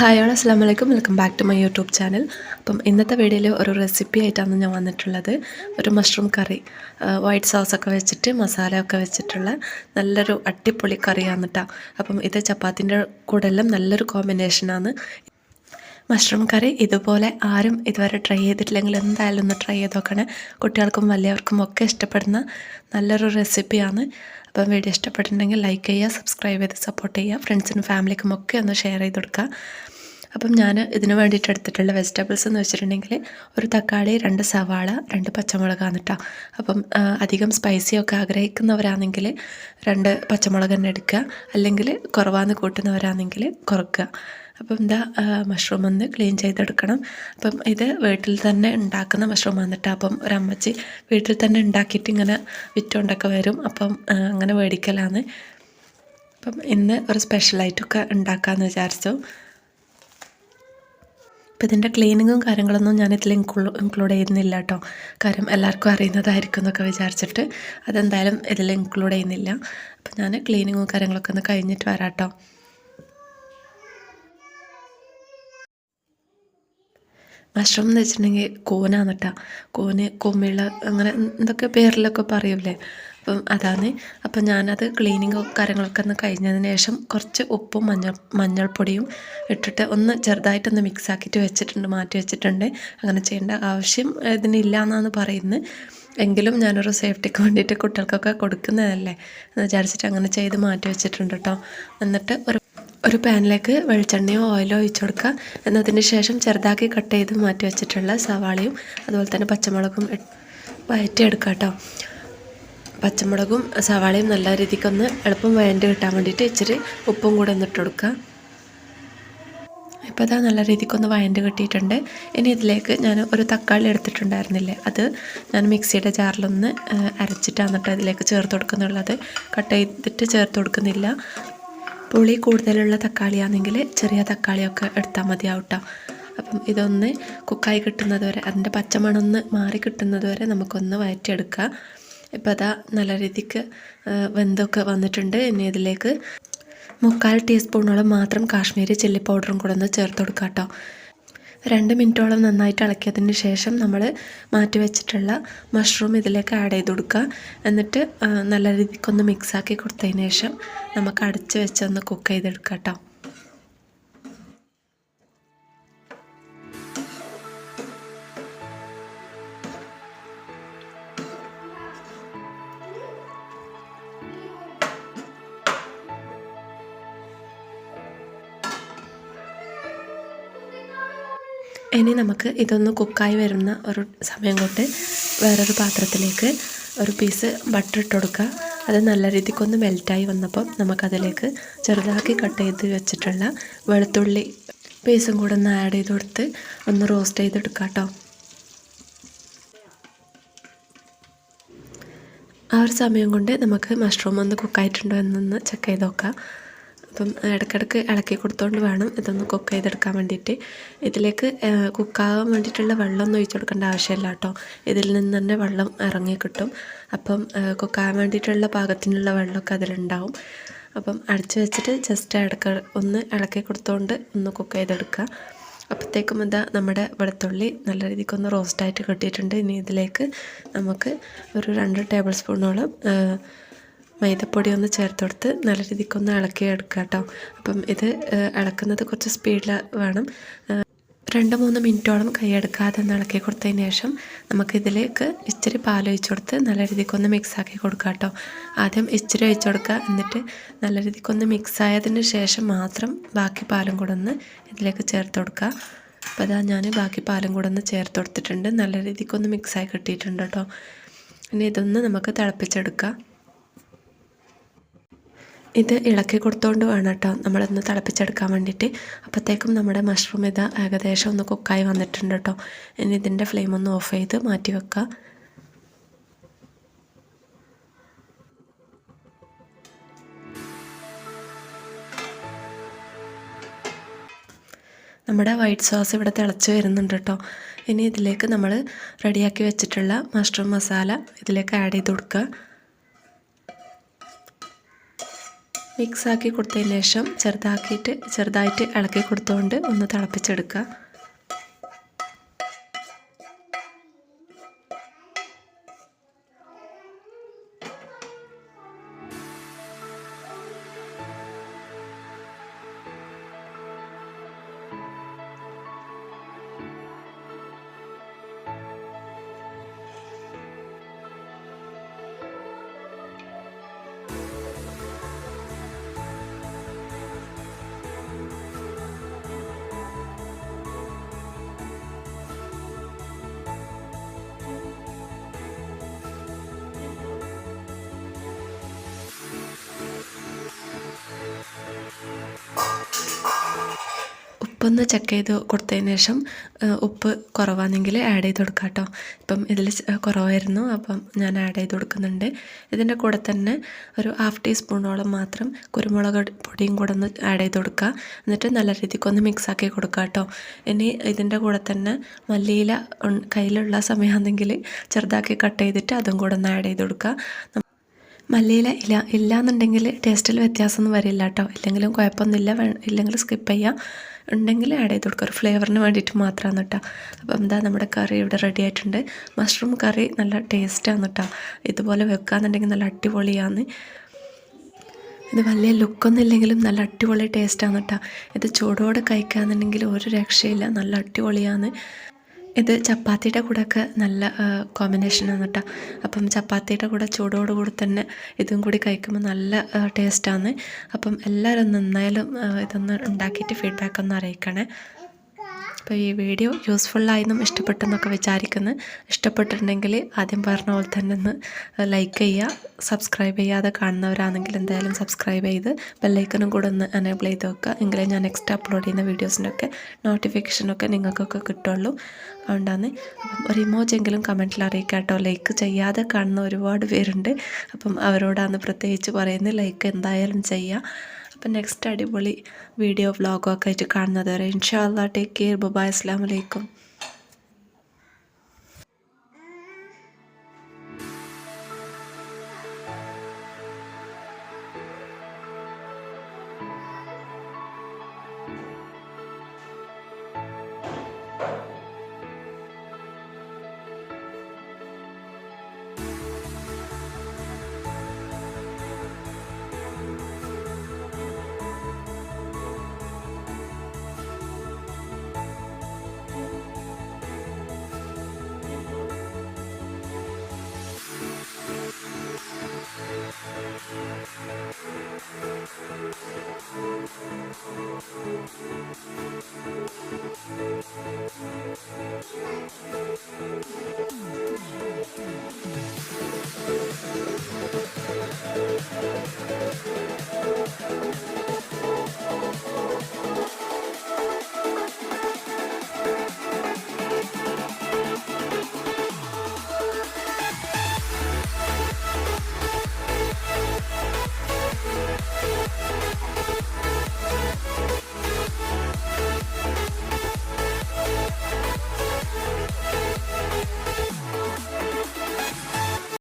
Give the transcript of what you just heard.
Hi all അസ്സലാമു അലൈക്കും. Welcome back to my YouTube channel. അപ്പം ഇന്നത്തെ വീഡിയോയിൽ ഒരു റെസിപ്പി ആയിട്ടാണ് ഞാൻ വന്നിട്ടുള്ളത്. ഒരു മഷ്റൂം കറി, വൈറ്റ് സോസൊക്കെ വെച്ചിട്ട് മസാലയൊക്കെ വെച്ചിട്ടുള്ള നല്ലൊരു അടിപൊളി കറിയാണ് കേട്ടോ. അപ്പം ഇത് ചപ്പാത്തിൻ്റെ കൂടെ എല്ലാം നല്ലൊരു കോമ്പിനേഷനാണ്. മഷ്റൂം കറി ഇതുപോലെ ആരും ഇതുവരെ ട്രൈ ചെയ്തിട്ടില്ലെങ്കിൽ എന്തായാലും ഒന്ന് ട്രൈ ചെയ്ത് നോക്കണേ. കുട്ടികൾക്കും വലിയവർക്കും ഒക്കെ ഇഷ്ടപ്പെടുന്ന നല്ലൊരു റെസിപ്പിയാണ്. അപ്പം വീഡിയോ ഇഷ്ടപ്പെട്ടിട്ടുണ്ടെങ്കിൽ ലൈക്ക് ചെയ്യുക, സബ്സ്ക്രൈബ് ചെയ്ത് സപ്പോർട്ട് ചെയ്യുക. ഫ്രണ്ട്സിനും ഫാമിലിക്കും ഒക്കെ ഒന്ന് ഷെയർ ചെയ്ത് കൊടുക്കുക. അപ്പം ഞാൻ ഇതിന് വേണ്ടിയിട്ട് എടുത്തിട്ടുള്ള വെജിറ്റബിൾസ് എന്ന് വെച്ചിട്ടുണ്ടെങ്കിൽ ഒരു തക്കാളി, 2 സവാള, 2 പച്ചമുളകാണ് കേട്ടോ. അപ്പം അധികം സ്പൈസിയൊക്കെ ആഗ്രഹിക്കുന്നവരാണെങ്കിൽ 2 പച്ചമുളക് തന്നെ എടുക്കുക, അല്ലെങ്കിൽ കുറവാന്ന് കൂട്ടുന്നവരാണെങ്കിൽ കുറക്കുക. അപ്പം എന്താ മഷ്റൂം ഒന്ന് ക്ലീൻ ചെയ്തെടുക്കണം. അപ്പം ഇത് വീട്ടിൽ തന്നെ ഉണ്ടാക്കുന്ന മഷ്റൂം വന്നിട്ട്, അപ്പം ഒരമ്മച്ചി വീട്ടിൽ തന്നെ ഉണ്ടാക്കിയിട്ട് ഇങ്ങനെ വിറ്റുകൊണ്ടൊക്കെ വരും. അപ്പം അങ്ങനെ മേടിക്കലാണ്. അപ്പം ഇന്ന് ഒരു സ്പെഷ്യലായിട്ടൊക്കെ ഉണ്ടാക്കാമെന്ന് വിചാരിച്ചു. അപ്പോൾ ഇതിൻ്റെ ക്ലീനിങ്ങും കാര്യങ്ങളൊന്നും ഞാനിതിൽ ഇൻക്ലൂഡ് ചെയ്യുന്നില്ല കേട്ടോ. കാര്യം എല്ലാവർക്കും അറിയുന്നതായിരിക്കും എന്നൊക്കെ വിചാരിച്ചിട്ട് അതെന്തായാലും ഇതിൽ ഇൻക്ലൂഡ് ചെയ്യുന്നില്ല. അപ്പോൾ ഞാൻ ക്ലീനിങ്ങും കാര്യങ്ങളൊക്കെ ഒന്ന് കഴിഞ്ഞിട്ട് വരാം കേട്ടോ. മഷ്റൂം എന്ന് വെച്ചിട്ടുണ്ടെങ്കിൽ കൂനാണ് കേട്ടോ. കൂന്, കുമിള്, അങ്ങനെ എന്തൊക്കെ പേരിലൊക്കെ പറയൂലേ, അപ്പം അതാണ്. അപ്പം ഞാനത് ക്ലീനിങ്ങും കാര്യങ്ങളൊക്കെ ഒന്ന് കഴിഞ്ഞതിന് ശേഷം കുറച്ച് ഉപ്പും മഞ്ഞൾപ്പൊടിയും ഇട്ടിട്ട് ഒന്ന് ചെറുതായിട്ടൊന്ന് മിക്സ് ആക്കിയിട്ട് വെച്ചിട്ടുണ്ട്, മാറ്റി വെച്ചിട്ടുണ്ട്. അങ്ങനെ ചെയ്യേണ്ട ആവശ്യം ഇതിനില്ല എന്നാണ് പറയുന്നത്. എങ്കിലും ഞാനൊരു സേഫ്റ്റിക്ക് വേണ്ടിയിട്ട് കുട്ടികൾക്കൊക്കെ കൊടുക്കുന്നതല്ലേ എന്ന് വിചാരിച്ചിട്ട് അങ്ങനെ ചെയ്ത് മാറ്റി വെച്ചിട്ടുണ്ട് കേട്ടോ. എന്നിട്ട് ഒരു പാനിലേക്ക് വെളിച്ചെണ്ണയോ ഓയിലോ ഒഴിച്ച് കൊടുക്കുക. എന്നതിന് ശേഷം ചെറുതാക്കി കട്ട് ചെയ്ത് മാറ്റി വെച്ചിട്ടുള്ള സവാളയും അതുപോലെ തന്നെ പച്ചമുളകും വഴറ്റിയെടുക്കുക കേട്ടോ. പച്ചമുളകും സവാളയും നല്ല രീതിക്കൊന്ന് എളുപ്പം വഴണ്ട് കിട്ടാൻ വേണ്ടിയിട്ട് ഇച്ചിരി ഉപ്പും കൂടെ ഒന്നിട്ട് കൊടുക്കുക. ഇപ്പോൾ അതാ നല്ല രീതിക്കൊന്ന് വഴണ്ട് കിട്ടിയിട്ടുണ്ട്. ഇനി ഇതിലേക്ക് ഞാൻ ഒരു തക്കാളി എടുത്തിട്ടുണ്ടായിരുന്നില്ലേ, അത് ഞാൻ മിക്സിയുടെ ജാറിലൊന്ന് അരച്ചിട്ടാണ് കേട്ടോ ഇതിലേക്ക് ചേർത്ത് കൊടുക്കുന്നുള്ളത്. കട്ട് ചെയ്തിട്ട് ചേർത്ത് കൊടുക്കുന്നില്ല. പുളി കൂടുതലുള്ള തക്കാളിയാണെങ്കിൽ ചെറിയ തക്കാളിയൊക്കെ എടുത്താൽ മതിയാവും കേട്ടോ. അപ്പം ഇതൊന്ന് കുക്കായി കിട്ടുന്നത് വരെ, അതിൻ്റെ പച്ചമണമൊന്ന് മാറി കിട്ടുന്നത് വരെ നമുക്കൊന്ന് വഴറ്റിയെടുക്കുക. ഇപ്പോൾ അതാ നല്ല രീതിക്ക് വെന്തൊക്കെ വന്നിട്ടുണ്ട്. ഇനി ഇതിലേക്ക് 3/4 ടീസ്പൂണോളം മാത്രം കാശ്മീരി ചില്ലി പൗഡറും കൂടെ ഒന്ന് ചേർത്ത് കൊടുക്കുക കേട്ടോ. 2 മിനിറ്റോളം നന്നായിട്ട് ഇളക്കിയതിന് ശേഷം നമ്മൾ മാറ്റി വെച്ചിട്ടുള്ള മഷ്റൂം ഇതിലേക്ക് ആഡ് ചെയ്ത് കൊടുക്കുക. എന്നിട്ട് നല്ല രീതിക്കൊന്ന് മിക്സാക്കി കൊടുത്തതിന് ശേഷം നമുക്ക് അടച്ച് വെച്ചൊന്ന് കുക്ക് ചെയ്തെടുക്കാം കേട്ടോ. ഇനി നമുക്ക് ഇതൊന്ന് കുക്കായി വരുന്ന ഒരു സമയം കൊണ്ട് വേറൊരു പാത്രത്തിലേക്ക് ഒരു പീസ് ബട്ടർ ഇട്ട് കൊടുക്കുക. അത് നല്ല രീതിക്കൊന്ന് മെൽറ്റായി വന്നപ്പം നമുക്കതിലേക്ക് ചെറുതാക്കി കട്ട് ചെയ്ത് വെച്ചിട്ടുള്ള വെളുത്തുള്ളി പീസും കൂടെ ഒന്ന് ആഡ് ചെയ്ത് കൊടുത്ത് ഒന്ന് റോസ്റ്റ് ചെയ്തെടുക്കുക കേട്ടോ. ആ ഒരു സമയം കൊണ്ട് നമുക്ക് മഷ്റൂം ഒന്ന് കുക്കായിട്ടുണ്ടോ എന്നൊന്ന് ചെക്ക് ചെയ്ത് നോക്കാം. അപ്പം ഇടയ്ക്കിടയ്ക്ക് ഇളക്കി കൊടുത്തുകൊണ്ട് വേണം ഇതൊന്ന് കുക്ക് ചെയ്തെടുക്കാൻ വേണ്ടിയിട്ട്. ഇതിലേക്ക് കുക്കാകാൻ വേണ്ടിയിട്ടുള്ള വെള്ളമൊന്നും ഒഴിച്ചു കൊടുക്കേണ്ട ആവശ്യമില്ല കേട്ടോ. ഇതിൽ നിന്ന് തന്നെ വെള്ളം ഇറങ്ങി കിട്ടും. അപ്പം കുക്കാകാൻ വേണ്ടിയിട്ടുള്ള പാകത്തിനുള്ള വെള്ളമൊക്കെ അതിലുണ്ടാവും. അപ്പം അടച്ച് വെച്ചിട്ട് ജസ്റ്റ് ഒന്ന് ഇളക്കി കൊടുത്തുകൊണ്ട് ഒന്ന് കുക്ക് ചെയ്തെടുക്കുക. അപ്പോഴത്തേക്കും ഇതാ നമ്മുടെ വെളുത്തുള്ളി നല്ല രീതിക്കൊന്ന് റോസ്റ്റായിട്ട് കിട്ടിയിട്ടുണ്ട്. ഇനി ഇതിലേക്ക് നമുക്ക് ഒരു 2 ടേബിൾ സ്പൂണോളം മൈദപ്പൊടി ഒന്ന് ചേർത്ത് കൊടുത്ത് നല്ല രീതിക്കൊന്ന് ഇളക്കി എടുക്കുക കേട്ടോ. അപ്പം ഇത് ഇളക്കുന്നത് കുറച്ച് സ്പീഡിൽ വേണം. 2-3 മിനിറ്റോളം കൈയെടുക്കാതെ ഒന്ന് ഇളക്കി കൊടുത്തതിന് ശേഷം നമുക്കിതിലേക്ക് ഇച്ചിരി പാലൊഴിച്ച് കൊടുത്ത് നല്ല രീതിക്കൊന്ന് മിക്സാക്കി കൊടുക്കുക കേട്ടോ. ആദ്യം ഇച്ചിരി ഒഴിച്ച് കൊടുക്കുക, എന്നിട്ട് നല്ല രീതിക്കൊന്ന് മിക്സായതിന് ശേഷം മാത്രം ബാക്കി പാലും കൂടെ ഒന്ന് ഇതിലേക്ക് ചേർത്ത് കൊടുക്കുക. അപ്പോൾ അതാ ഞാൻ ബാക്കി പാലും കൂടെ ഒന്ന് ചേർത്ത് കൊടുത്തിട്ടുണ്ട്. നല്ല രീതിക്കൊന്ന് മിക്സായി കിട്ടിയിട്ടുണ്ട് കേട്ടോ. ഇനി ഇതൊന്ന് നമുക്ക് തിളപ്പിച്ചെടുക്കാം. ഇത് ഇളക്കി കൊടുത്തുകൊണ്ട് വേണം കേട്ടോ നമ്മളൊന്ന് തിളപ്പിച്ചെടുക്കാൻ വേണ്ടിയിട്ട്. അപ്പോഴത്തേക്കും നമ്മുടെ മഷ്റൂം ഇത് ഏകദേശം ഒന്ന് കുക്കായി വന്നിട്ടുണ്ട് കേട്ടോ. ഇനി ഇതിൻ്റെ ഫ്ലെയിം ഒന്ന് ഓഫ് ചെയ്ത് മാറ്റി വെക്കുക. നമ്മുടെ വൈറ്റ് സോസ് ഇവിടെ തിളച്ച് വരുന്നുണ്ട് കേട്ടോ. ഇനി ഇതിലേക്ക് നമ്മൾ റെഡിയാക്കി വെച്ചിട്ടുള്ള മഷ്റൂം മസാല ഇതിലേക്ക് ആഡ് ചെയ്ത് കൊടുക്കുക. മിക്സാക്കി കൊടുത്തതിന് ശേഷം ചെറുതായിട്ട് ഇളക്കി കൊടുത്തുകൊണ്ട് ഒന്ന് തിളപ്പിച്ചെടുക്കുക. ഉപ്പൊന്ന് ചെക്ക് ചെയ്ത് കൊടുത്തതിന് ശേഷം ഉപ്പ് കുറവാണെങ്കിൽ ആഡ് ചെയ്ത് കൊടുക്കാം കേട്ടോ. ഇപ്പം ഇതിൽ കുറവായിരുന്നു, അപ്പം ഞാൻ ആഡ് ചെയ്ത് കൊടുക്കുന്നുണ്ട്. ഇതിൻ്റെ കൂടെ തന്നെ ഒരു 1/2 ടീസ്പൂണോളം മാത്രം കുരുമുളക് പൊടിയും കൂടെ ഒന്ന് ആഡ് ചെയ്ത് കൊടുക്കുക. എന്നിട്ട് നല്ല രീതിക്ക് ഒന്ന് മിക്സാക്കി കൊടുക്കുക കേട്ടോ. ഇനി ഇതിൻ്റെ കൂടെ തന്നെ മല്ലിയില കയ്യിലുള്ള സമയമാണെങ്കിൽ ചെറുതാക്കി കട്ട് ചെയ്തിട്ട് അതും കൂടെ ഒന്ന് ആഡ് ചെയ്ത് കൊടുക്കുക. മല്ലിയില ഇല്ലയെന്നുണ്ടെങ്കിൽ ടേസ്റ്റിൽ വ്യത്യാസമൊന്നും വരില്ല കേട്ടോ. ഇല്ലെങ്കിലും കുഴപ്പമൊന്നുമില്ല, ഇല്ലെങ്കിൽ സ്കിപ്പ് ചെയ്യാം. ഉണ്ടെങ്കിൽ ആഡ് ചെയ്ത് കൊടുക്കുക, ഒരു ഫ്ലേവറിന് വേണ്ടിയിട്ട് മാത്രമാണ് കേട്ടോ. അപ്പം എന്താ നമ്മുടെ കറി ഇവിടെ റെഡി ആയിട്ടുണ്ട്. മഷ്റൂം കറി നല്ല ടേസ്റ്റാണ് കേട്ടോ. ഇതുപോലെ വെക്കുകയെന്നുണ്ടെങ്കിൽ നല്ല അടിപൊളിയാണ്. ഇത് വലിയ ലുക്കൊന്നും ഇല്ലെങ്കിലും നല്ല അടിപൊളി ടേസ്റ്റാണ് കേട്ടോ. ഇത് ചൂടോടെ കഴിക്കുകയെന്നുണ്ടെങ്കിൽ ഒരു രക്ഷയില്ല, നല്ല അടിപൊളിയാണ്. ഇത് ചപ്പാത്തിയുടെ കൂടെയൊക്കെ നല്ല കോമ്പിനേഷനാണ് കേട്ടോ. അപ്പം ചപ്പാത്തിയുടെ കൂടെ ചൂടോടുകൂടി തന്നെ ഇതും കൂടി കഴിക്കുമ്പോൾ നല്ല ടേസ്റ്റാണ്. അപ്പം എല്ലാവരും നന്നായാലും ഇതൊന്ന് ഉണ്ടാക്കിയിട്ട് ഫീഡ്ബാക്ക് ഒന്ന് അറിയിക്കണേ. അപ്പോൾ ഈ വീഡിയോ യൂസ്ഫുള്ളായെന്നും ഇഷ്ടപ്പെട്ടെന്നൊക്കെ വിചാരിക്കുന്നു. ഇഷ്ടപ്പെട്ടിട്ടുണ്ടെങ്കിൽ ആദ്യം പറഞ്ഞ പോലെ തന്നെ ഒന്ന് ലൈക്ക് ചെയ്യുക. സബ്സ്ക്രൈബ് ചെയ്യാതെ കാണുന്നവരാണെങ്കിൽ എന്തായാലും സബ്സ്ക്രൈബ് ചെയ്ത് ബെല്ലൈക്കനും കൂടെ ഒന്ന് എനേബിൾ ചെയ്ത് വെക്കുക. എങ്കിലേ ഞാൻ നെക്സ്റ്റ് അപ്ലോഡ് ചെയ്യുന്ന വീഡിയോസിനൊക്കെ നോട്ടിഫിക്കേഷനൊക്കെ നിങ്ങൾക്കൊക്കെ കിട്ടുള്ളൂ. അതുകൊണ്ടാണ്. അപ്പം ഒരു ഇമോജെങ്കിലും കമൻറ്റിൽ അറിയിക്കുക കേട്ടോ. ലൈക്ക് ചെയ്യാതെ കാണുന്ന ഒരുപാട് പേരുണ്ട്. അപ്പം അവരോടാണ് പ്രത്യേകിച്ച് പറയുന്നത്, ലൈക്ക് എന്തായാലും ചെയ്യുക. അപ്പം നെക്സ്റ്റ് അടിപൊളി വീഡിയോ വ്ളോഗൊക്കെ ആയിട്ട് കാണുന്നത് വരെ ഇൻഷാ അല്ലാഹ് ടേക്ക് കെയർ. ബൈ. അസ്സലാമു അലൈക്കും.